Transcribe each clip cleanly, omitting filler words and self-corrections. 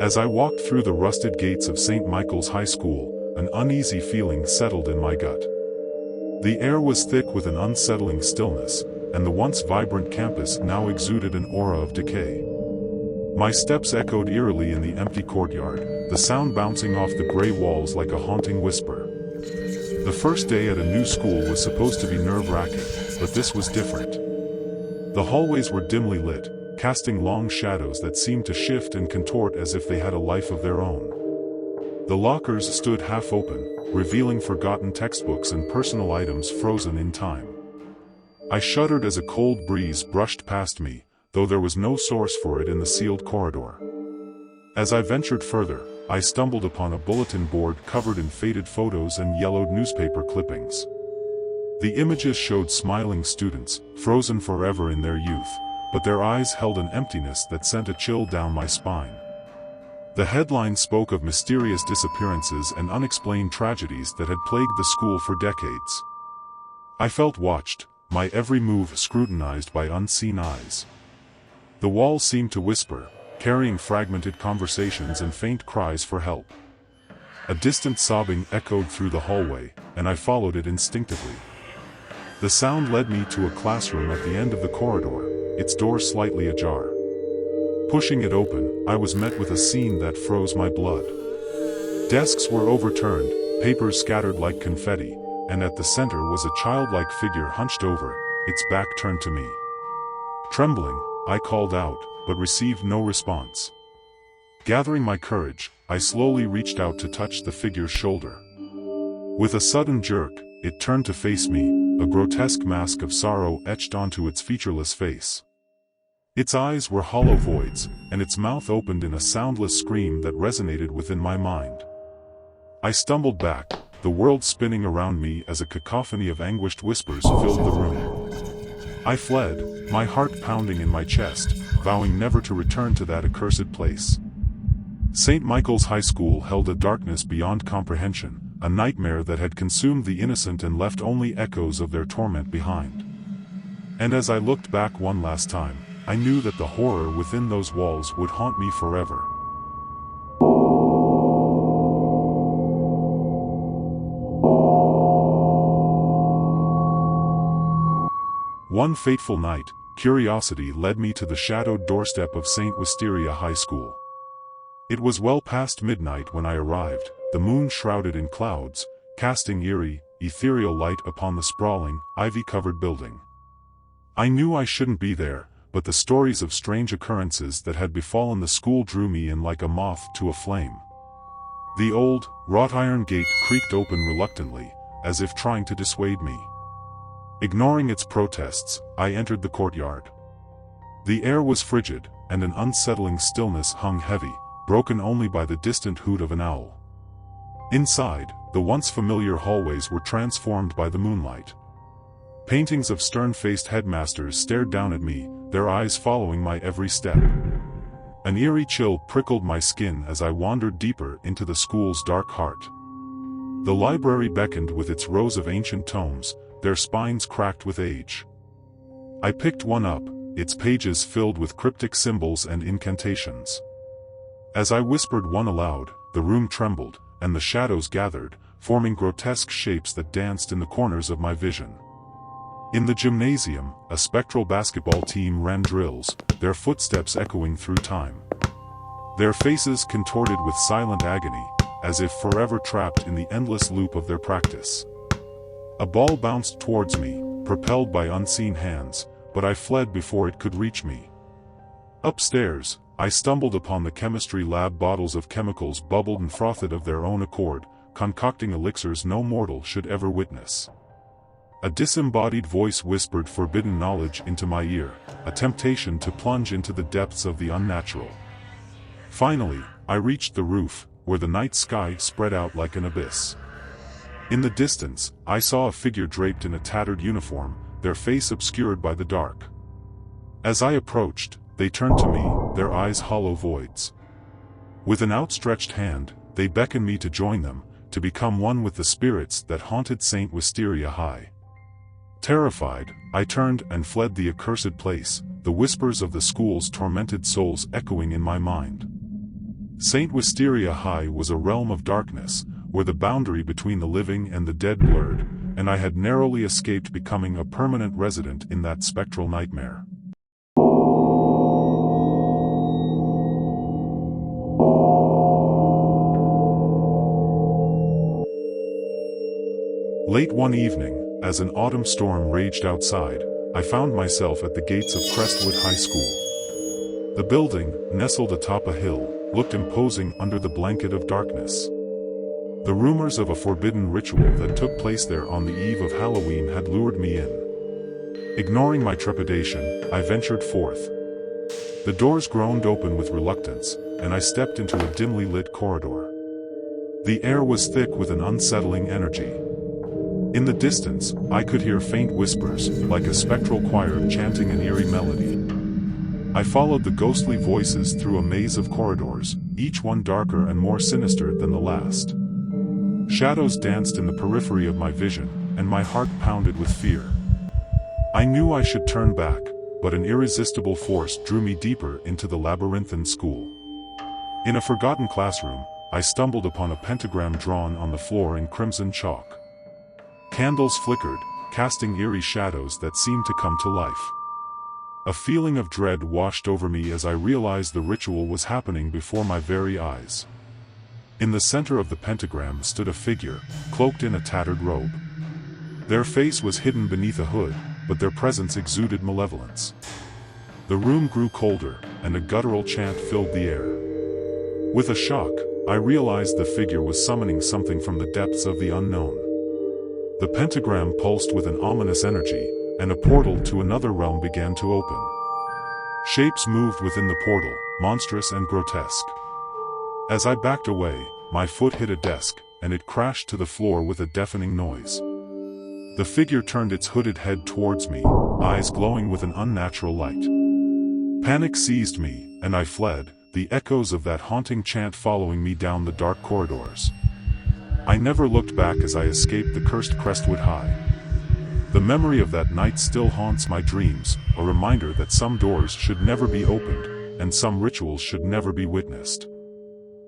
As I walked through the rusted gates of St. Michael's High School, an uneasy feeling settled in my gut. The air was thick with an unsettling stillness, and the once vibrant campus now exuded an aura of decay. My steps echoed eerily in the empty courtyard, the sound bouncing off the gray walls like a haunting whisper. The first day at a new school was supposed to be nerve-wracking, but this was different. The hallways were dimly lit, casting long shadows that seemed to shift and contort as if they had a life of their own. The lockers stood half open, revealing forgotten textbooks and personal items frozen in time. I shuddered as a cold breeze brushed past me, though there was no source for it in the sealed corridor. As I ventured further, I stumbled upon a bulletin board covered in faded photos and yellowed newspaper clippings. The images showed smiling students, frozen forever in their youth, but their eyes held an emptiness that sent a chill down my spine. The headline spoke of mysterious disappearances and unexplained tragedies that had plagued the school for decades. I felt watched, my every move scrutinized by unseen eyes. The walls seemed to whisper, carrying fragmented conversations and faint cries for help. A distant sobbing echoed through the hallway, and I followed it instinctively. The sound led me to a classroom at the end of the corridor, its door slightly ajar. Pushing it open, I was met with a scene that froze my blood. Desks were overturned, papers scattered like confetti, and at the center was a childlike figure hunched over, its back turned to me. Trembling, I called out, but received no response. Gathering my courage, I slowly reached out to touch the figure's shoulder. With a sudden jerk, it turned to face me, a grotesque mask of sorrow etched onto its featureless face. Its eyes were hollow voids, and its mouth opened in a soundless scream that resonated within my mind. I stumbled back, the world spinning around me as a cacophony of anguished whispers filled the room. I fled, my heart pounding in my chest, vowing never to return to that accursed place. St. Michael's High School held a darkness beyond comprehension, a nightmare that had consumed the innocent and left only echoes of their torment behind. And as I looked back one last time, I knew that the horror within those walls would haunt me forever. One fateful night, curiosity led me to the shadowed doorstep of St. Wisteria High School. It was well past midnight when I arrived, the moon shrouded in clouds, casting eerie, ethereal light upon the sprawling, ivy-covered building. I knew I shouldn't be there, but the stories of strange occurrences that had befallen the school drew me in like a moth to a flame. The old, wrought-iron gate creaked open reluctantly, as if trying to dissuade me. Ignoring its protests, I entered the courtyard. The air was frigid, and an unsettling stillness hung heavy, broken only by the distant hoot of an owl. Inside, the once familiar hallways were transformed by the moonlight. Paintings of stern-faced headmasters stared down at me, their eyes following my every step. An eerie chill prickled my skin as I wandered deeper into the school's dark heart. The library beckoned with its rows of ancient tomes, their spines cracked with age. I picked one up, its pages filled with cryptic symbols and incantations. As I whispered one aloud, the room trembled, and the shadows gathered, forming grotesque shapes that danced in the corners of my vision. In the gymnasium, a spectral basketball team ran drills, their footsteps echoing through time. Their faces contorted with silent agony, as if forever trapped in the endless loop of their practice. A ball bounced towards me, propelled by unseen hands, but I fled before it could reach me. Upstairs, I stumbled upon the chemistry lab. Bottles of chemicals bubbled and frothed of their own accord, concocting elixirs no mortal should ever witness. A disembodied voice whispered forbidden knowledge into my ear, a temptation to plunge into the depths of the unnatural. Finally, I reached the roof, where the night sky spread out like an abyss. In the distance, I saw a figure draped in a tattered uniform, their face obscured by the dark. As I approached, they turned to me, their eyes hollow voids. With an outstretched hand, they beckoned me to join them, to become one with the spirits that haunted St. Wisteria High. Terrified, I turned and fled the accursed place, the whispers of the school's tormented souls echoing in my mind. St. Wisteria High was a realm of darkness, where the boundary between the living and the dead blurred, and I had narrowly escaped becoming a permanent resident in that spectral nightmare. Late one evening, as an autumn storm raged outside, I found myself at the gates of Crestwood High School. The building, nestled atop a hill, looked imposing under the blanket of darkness. The rumors of a forbidden ritual that took place there on the eve of Halloween had lured me in. Ignoring my trepidation, I ventured forth. The doors groaned open with reluctance, and I stepped into a dimly lit corridor. The air was thick with an unsettling energy. In the distance, I could hear faint whispers, like a spectral choir chanting an eerie melody. I followed the ghostly voices through a maze of corridors, each one darker and more sinister than the last. Shadows danced in the periphery of my vision, and my heart pounded with fear. I knew I should turn back, but an irresistible force drew me deeper into the labyrinthine school. In a forgotten classroom, I stumbled upon a pentagram drawn on the floor in crimson chalk. Candles flickered, casting eerie shadows that seemed to come to life. A feeling of dread washed over me as I realized the ritual was happening before my very eyes. In the center of the pentagram stood a figure, cloaked in a tattered robe. Their face was hidden beneath a hood, but their presence exuded malevolence. The room grew colder, and a guttural chant filled the air. With a shock, I realized the figure was summoning something from the depths of the unknown. The pentagram pulsed with an ominous energy, and a portal to another realm began to open. Shapes moved within the portal, monstrous and grotesque. As I backed away, my foot hit a desk, and it crashed to the floor with a deafening noise. The figure turned its hooded head towards me, eyes glowing with an unnatural light. Panic seized me, and I fled, the echoes of that haunting chant following me down the dark corridors. I never looked back as I escaped the cursed Crestwood High. The memory of that night still haunts my dreams, a reminder that some doors should never be opened, and some rituals should never be witnessed.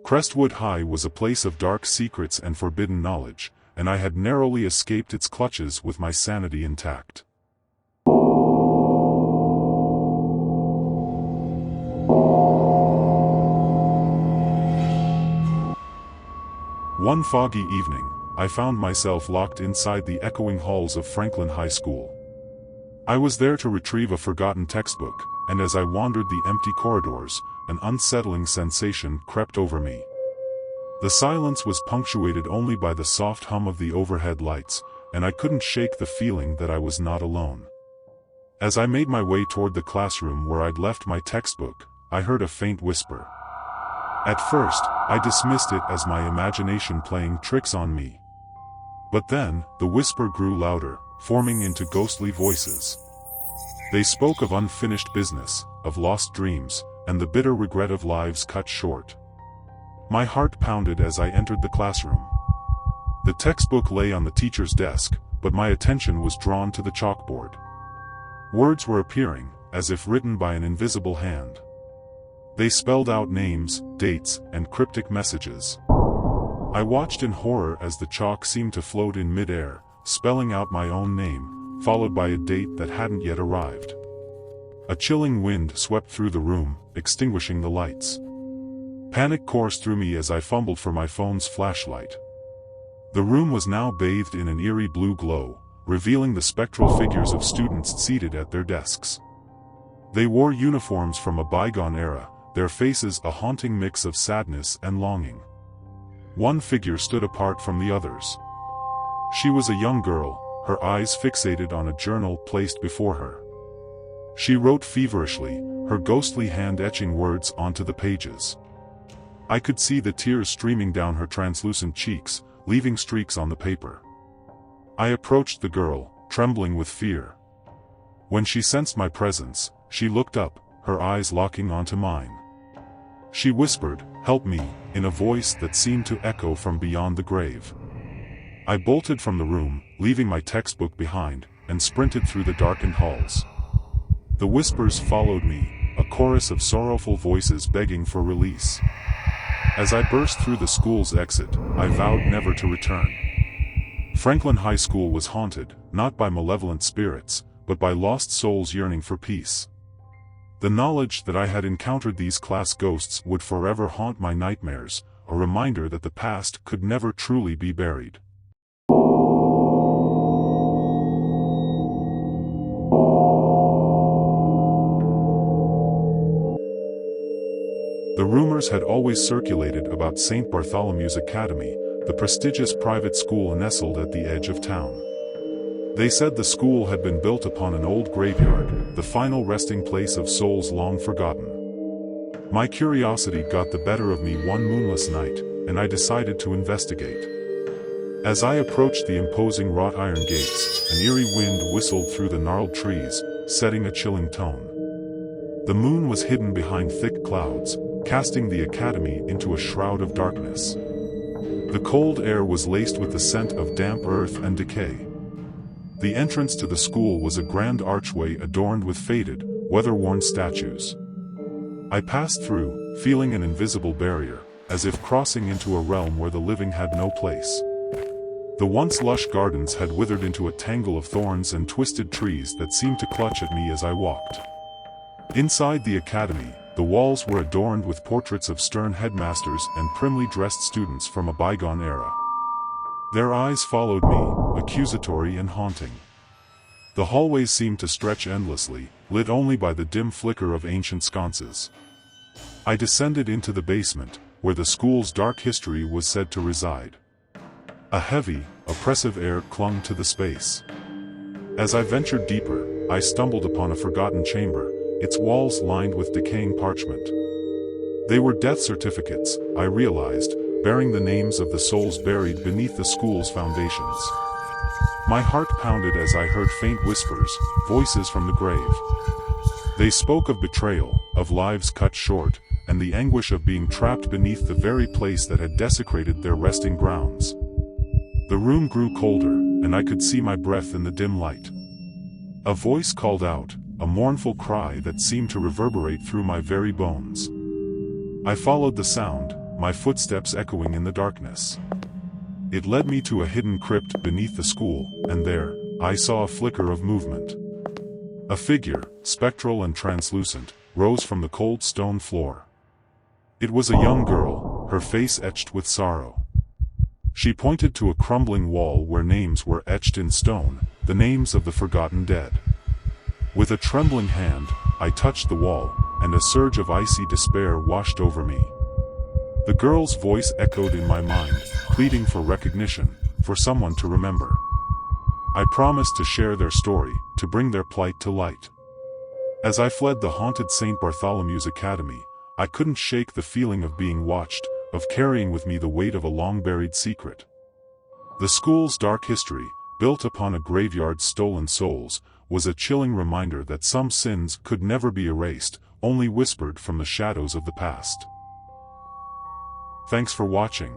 Crestwood High was a place of dark secrets and forbidden knowledge, and I had narrowly escaped its clutches with my sanity intact. One foggy evening, I found myself locked inside the echoing halls of Franklin High School. I was there to retrieve a forgotten textbook, and as I wandered the empty corridors, an unsettling sensation crept over me. The silence was punctuated only by the soft hum of the overhead lights, and I couldn't shake the feeling that I was not alone. As I made my way toward the classroom where I'd left my textbook, I heard a faint whisper. At first, I dismissed it as my imagination playing tricks on me. But then, the whisper grew louder, forming into ghostly voices. They spoke of unfinished business, of lost dreams, and the bitter regret of lives cut short. My heart pounded as I entered the classroom. The textbook lay on the teacher's desk, but my attention was drawn to the chalkboard. Words were appearing, as if written by an invisible hand. They spelled out names, dates, and cryptic messages. I watched in horror as the chalk seemed to float in mid-air, spelling out my own name, followed by a date that hadn't yet arrived. A chilling wind swept through the room, extinguishing the lights. Panic coursed through me as I fumbled for my phone's flashlight. The room was now bathed in an eerie blue glow, revealing the spectral figures of students seated at their desks. They wore uniforms from a bygone era, their faces a haunting mix of sadness and longing. One figure stood apart from the others. She was a young girl, her eyes fixated on a journal placed before her. She wrote feverishly, her ghostly hand etching words onto the pages. I could see the tears streaming down her translucent cheeks, leaving streaks on the paper. I approached the girl, trembling with fear. When she sensed my presence, she looked up, her eyes locking onto mine. She whispered, "Help me," in a voice that seemed to echo from beyond the grave. I bolted from the room, leaving my textbook behind, and sprinted through the darkened halls. The whispers followed me, a chorus of sorrowful voices begging for release. As I burst through the school's exit, I vowed never to return. Franklin High School was haunted, not by malevolent spirits, but by lost souls yearning for peace. The knowledge that I had encountered these class ghosts would forever haunt my nightmares, a reminder that the past could never truly be buried. The rumors had always circulated about St. Bartholomew's Academy, the prestigious private school nestled at the edge of town. They said the school had been built upon an old graveyard, the final resting place of souls long forgotten. My curiosity got the better of me one moonless night, and I decided to investigate. As I approached the imposing wrought iron gates, an eerie wind whistled through the gnarled trees, setting a chilling tone. The moon was hidden behind thick clouds, casting the academy into a shroud of darkness. The cold air was laced with the scent of damp earth and decay. The entrance to the school was a grand archway adorned with faded, weather-worn statues. I passed through, feeling an invisible barrier, as if crossing into a realm where the living had no place. The once lush gardens had withered into a tangle of thorns and twisted trees that seemed to clutch at me as I walked. Inside the academy, the walls were adorned with portraits of stern headmasters and primly dressed students from a bygone era. Their eyes followed me, accusatory and haunting. The hallways seemed to stretch endlessly, lit only by the dim flicker of ancient sconces. I descended into the basement, where the school's dark history was said to reside. A heavy, oppressive air clung to the space. As I ventured deeper, I stumbled upon a forgotten chamber, its walls lined with decaying parchment. They were death certificates, I realized, bearing the names of the souls buried beneath the school's foundations. My heart pounded as I heard faint whispers, voices from the grave. They spoke of betrayal, of lives cut short, and the anguish of being trapped beneath the very place that had desecrated their resting grounds. The room grew colder, and I could see my breath in the dim light. A voice called out, a mournful cry that seemed to reverberate through my very bones. I followed the sound, my footsteps echoing in the darkness. It led me to a hidden crypt beneath the school, and there, I saw a flicker of movement. A figure, spectral and translucent, rose from the cold stone floor. It was a young girl, her face etched with sorrow. She pointed to a crumbling wall where names were etched in stone, the names of the forgotten dead. With a trembling hand, I touched the wall, and a surge of icy despair washed over me. The girl's voice echoed in my mind, pleading for recognition, for someone to remember. I promised to share their story, to bring their plight to light. As I fled the haunted St. Bartholomew's Academy, I couldn't shake the feeling of being watched, of carrying with me the weight of a long-buried secret. The school's dark history, built upon a graveyard's stolen souls, was a chilling reminder that some sins could never be erased, only whispered from the shadows of the past. Thanks for watching.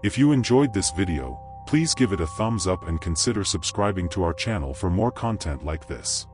If you enjoyed this video, please give it a thumbs up and consider subscribing to our channel for more content like this.